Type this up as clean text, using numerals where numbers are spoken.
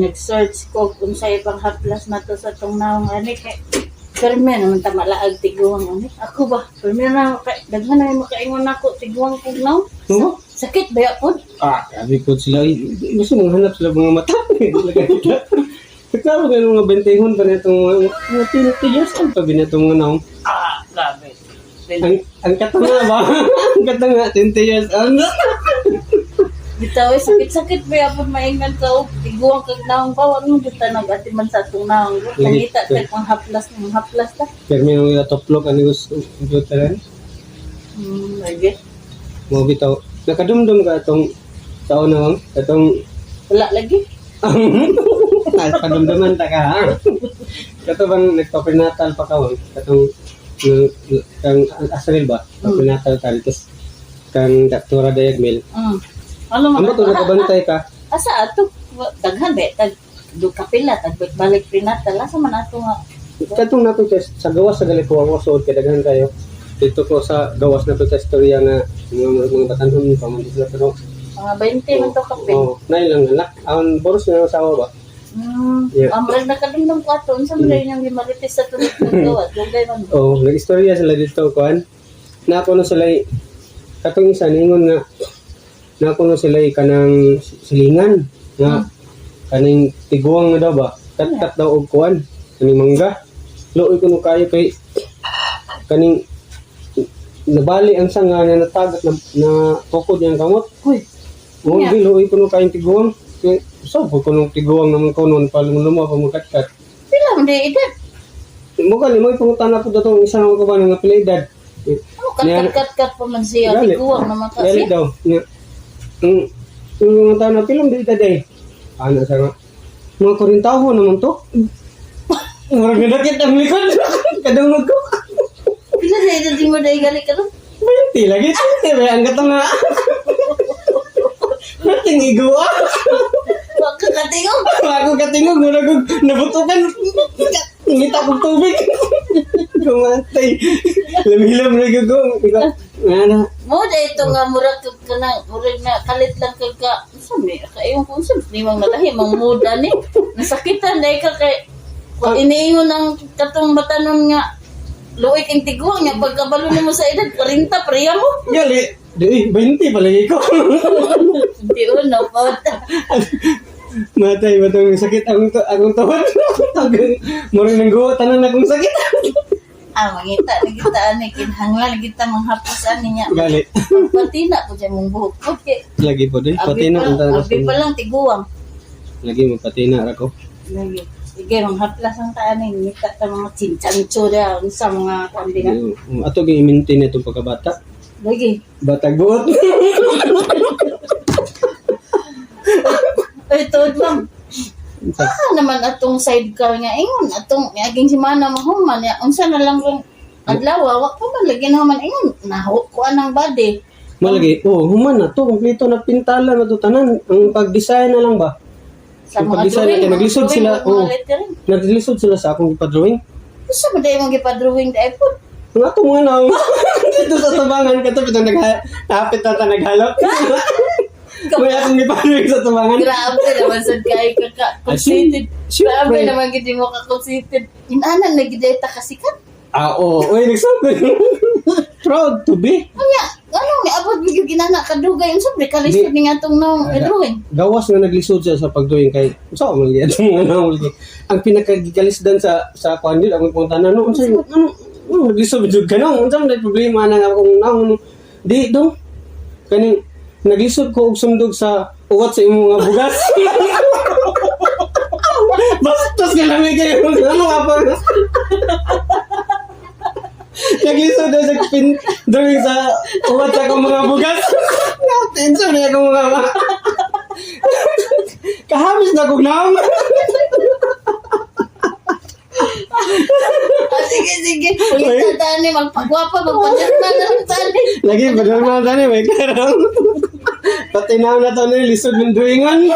nag-search ko kung sa'yo pang haplas na to sa tong naong ani kay Permi naman ta malaag tiguang ani. Ako ba? Permi na daghan na makaingon ako tiguang kog naong. Oo. Sakit ba yapon? Sabi ko sila, gusto mong hanap sila mga mata. Klaro ganun mga bentehon pa na itong mga 20 years old pa bin itong mga naong. Grabe. Ang katanga ba? Ang katanga, 20 years old. Bitaw sakit-sakit ba yapon maingan ka og tiguang kag naong bawang mo kita nag-atiman sa atong naong. Nangita kay pang haplas ta. Permi nung itoplok, ano gusto computer. Lagi. Mo bitaw. Nakadumdum ka itong taon na bang? Itong Wala lagi. padumduman ta ka ha? Kato bang nagpa-prenatal pa ka bang? Katong kang Asril ba? Pa-prenatal ka tapos kang Dr. Diagmil. Ano man Amo to nakabantay ka? asa ato daghan be tag do kapila tag balik prenatal asa man ato nga Katong nato sa gawas sa Galikuwa wasod kay daghan kayo. Dito ko sa gawas na to sa istorya nga mga batanon pa man sila pero mga 20 man to kape. nay lang anak. Ang boros na asawa ba? Yeah. Amrag nakadumdum ko ato unsa man yung gimarites sa tunod ng gawa dugay man. Nag-istorya sila dito kuan. Nakuno sila katong isa ningon nga nakuno sila kanang silingan nga kaning tiguang na daw ba? Kat daw og kuan. Kaning mangga. Luoy kuno kayo kay kaning nabali ang sanga na natagat na tukod niyang kamot. Uy. Mo luoy kuno kayo tiguang. Kay so kuno tiguang naman kuno palumulo pa mo kat. Pila man day edad? Mo kani mo pangutan na pud datong isa nga ba nga pila edad. Kat pa man siya tiguang naman Dali kasi. daw. Yung taon na film dito day. Ano sa nga? Mga 40 taon naman to. Murag nadakit ang likod. Kadungog ko. Pila day edad mo day gali ka to? 20 lagi. Ang gatong nga. Natingigo ah. Wa ka katingog. Ako katingog. Murag nabutukan. Ngita kong tubig. Kumatay. Lamhilam na ko. Ano? Mo day ito nga murag na kalit lang kag ka. Sabi kayo kung sa ni mang nalahi mang muda ni. Nasakitan day ka kay iniingon ang katong batanon nga luoy kang tiguang nga pagkabalo nimo sa edad 40 pareha mo. Gali. Di 20 palagi ko. Di uno po. Matay ba itong sakit akong tawad? Murang nangguwa tanan akong sakit. Mangita na kita ani kinhanglan kita manghapusan niya. Gali. Pati na po dyan mong buhok. Okay. Lagi po din. Patina. Abi pa lang tiguang. Lagi mo patina ako. Lagi. Sige, manghaplas ang taan eh. Ngita ka mga chinchanchura sa mga kandila. Ato gi-maintain itong pagkabata. Lagi. Batag buot. Ito lang. Naman atong sidecar nga ingon atong aging si Mana mahuman ya unsa na lang kung adlaw wa pa man lagi na man ingon naho ko anang body Malagi. Human na to. Kompleto na pintala na to tanan. Ang pag-design na lang ba? sa Yung mga pag-design drawing natin, naglisod sila. Naglisod sila sa akong ipa-drawing. unsa man day mong gipa-drawing dai po Ang ato mga naw. Dito sa tabangan ka to. Ito napit na naghalap. May akong ipa-drawing sa tabangan. grabe naman sad kay ka conceited grabe naman gid mo ka conceited inanan na gid ta kasikat Oo. Uy, nagsabi. Proud to be. ano may abot bigyo ginana kadugay unsa pre kalisod ni nga tong nong drawing Gawas nga naglisod siya sa pagdrawing kay sa mo gyud mga nawol. Ang pinakagigalisdan sa pandil ang puntanan no unsa naglisod jud kanang unsa may problema na akong naon di dong kaning naglisod ko og sundog sa uwat sa imong mga bugas. Bastos ka lang kayo ano nga pa. Naglisod na sa drawing sa uwat sa akong mga bugas. Tension na akong mga kahamis na kong naong. Sige. Ulit na tani, magpagwapa, magpadyat na lang tani. Lagi, padal mga tani, may karang. Pati na ito na lisod ng duingan.